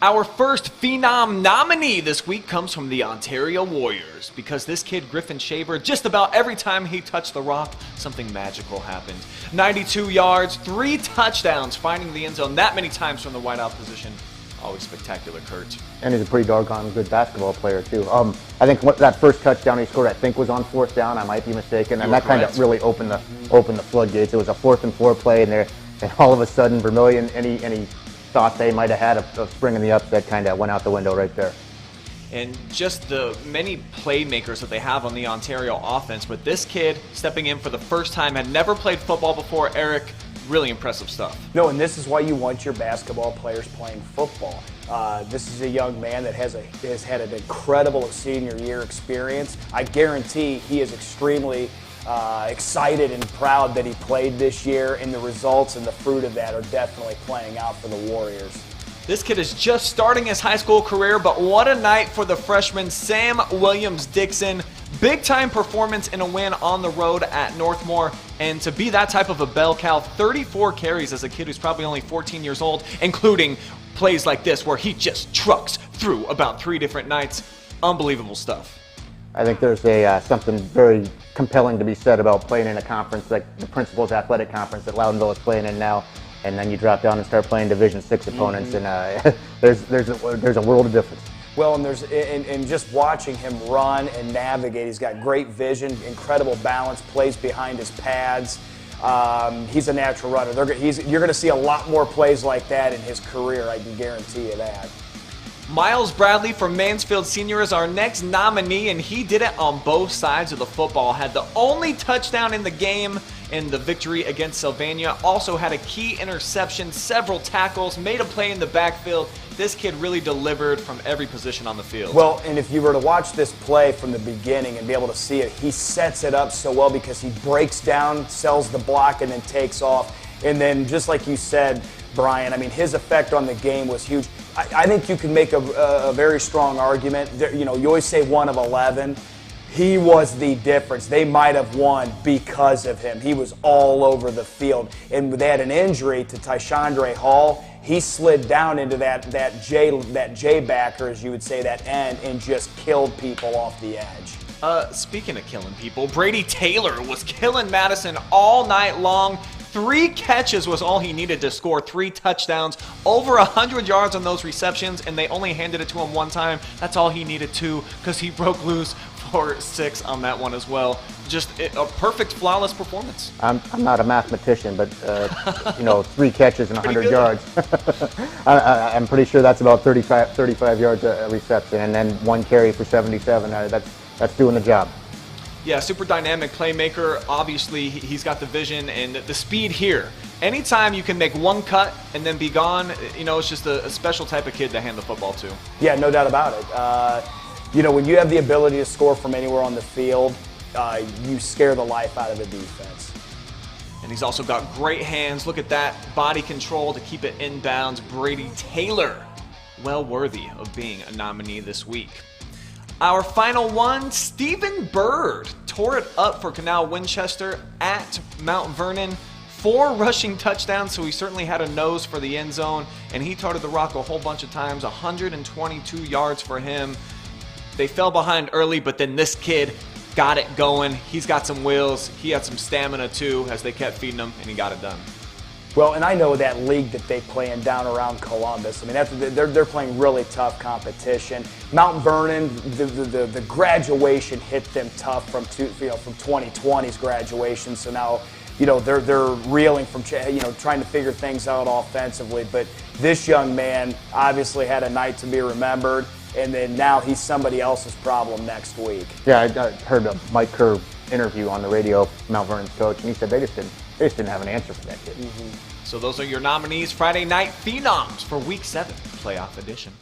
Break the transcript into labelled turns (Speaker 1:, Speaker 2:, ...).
Speaker 1: Our first Phenom nominee this week comes from the Ontario Warriors because this kid, Griffin Shaver, just about every time he touched the rock, something magical happened. 92 yards, 3 touchdowns, finding the end zone that many times from the wideout position. Always spectacular, Kurt.
Speaker 2: And he's a pretty doggone good basketball player, too. I think that first touchdown he scored, I think, was on 4th down. I might be mistaken. And that kind of really opened the floodgates. It was a 4th and 4 play, and all of a sudden, Vermilion, any thought they might have had of springing the upset kind of went out the window right there.
Speaker 1: And just the many playmakers that they have on the Ontario offense, but this kid stepping in for the first time, had never played football before. Eric, really impressive stuff.
Speaker 3: No, and this is why you want your basketball players playing football. This is a young man that has had an incredible senior year experience. I guarantee he is extremely excited and proud that he played this year, and the results and the fruit of that are definitely playing out for the Warriors.
Speaker 1: This kid is just starting his high school career, but what a night for the freshman Sam Williams Dixon. Big-time performance in a win on the road at Northmor, and to be that type of a bell cow, 34 carries as a kid who's probably only 14 years old, including plays like this where he just trucks through about 3 different nights. Unbelievable stuff.
Speaker 2: I think there's something very compelling to be said about playing in a conference like the Principal's Athletic Conference that Loudonville is playing in now, and then you drop down and start playing Division VI opponents, and there's a world of difference.
Speaker 3: Well, and just watching him run and navigate, he's got great vision, incredible balance, plays behind his pads. He's a natural runner. You're going to see a lot more plays like that in his career, I can guarantee you that.
Speaker 1: Myles Bradley from Mansfield Senior is our next nominee, and he did it on both sides of the football. Had the only touchdown in the game in the victory against Sylvania. Also had a key interception, several tackles, made a play in the backfield. This kid really delivered from every position on the field.
Speaker 3: Well, and if you were to watch this play from the beginning and be able to see it, he sets it up so well because he breaks down, sells the block, and then takes off. And then, just like you said, Brian, I mean, his effect on the game was huge. I think you can make a very strong argument. You know, you always say 1 of 11. He was the difference. They might have won because of him. He was all over the field. And they had an injury to Tyshandre Hall. He slid down into that J backer, as you would say, that end, and just killed people off the edge.
Speaker 1: Speaking of killing people, Brady Taylor was killing Madison all night long. 3 catches was all he needed to score 3 touchdowns, over 100 yards on those receptions, and they only handed it to him 1 time. That's all he needed to, because he broke loose for 6 on that one as well. Just a perfect, flawless performance.
Speaker 2: I'm not a mathematician, but 3 catches and 100 yards. I'm pretty sure that's about 35 yards a reception, and then 1 carry for 77. That's doing the job.
Speaker 1: Yeah, super dynamic playmaker. Obviously, he's got the vision and the speed here. Anytime you can make 1 cut and then be gone, it's just a special type of kid to hand the football to.
Speaker 3: Yeah, no doubt about it. When you have the ability to score from anywhere on the field, you scare the life out of the defense.
Speaker 1: And he's also got great hands. Look at that body control to keep it inbounds. Brady Taylor, well worthy of being a nominee this week. Our final one, Stephan Byrd tore it up for Canal Winchester at Mount Vernon. 4 rushing touchdowns, so he certainly had a nose for the end zone, and he tarted the rock a whole bunch of times. 122 yards for him. They fell behind early, but then this kid got it going. He's got some wheels. He had some stamina too as they kept feeding him, and he got it done.
Speaker 3: Well, and I know that league that they play in down around Columbus. I mean, they're playing really tough competition. Mount Vernon, the graduation hit them tough from 2020's graduation. So now, they're reeling from trying to figure things out offensively. But this young man obviously had a night to be remembered, and then now he's somebody else's problem next week.
Speaker 2: Yeah, I heard a Mike Kerr interview on the radio, Mount Vernon's coach, and he said they just didn't have an answer for that kid.
Speaker 1: So those are your nominees, Friday Night Phenoms for Week 7 Playoff Edition.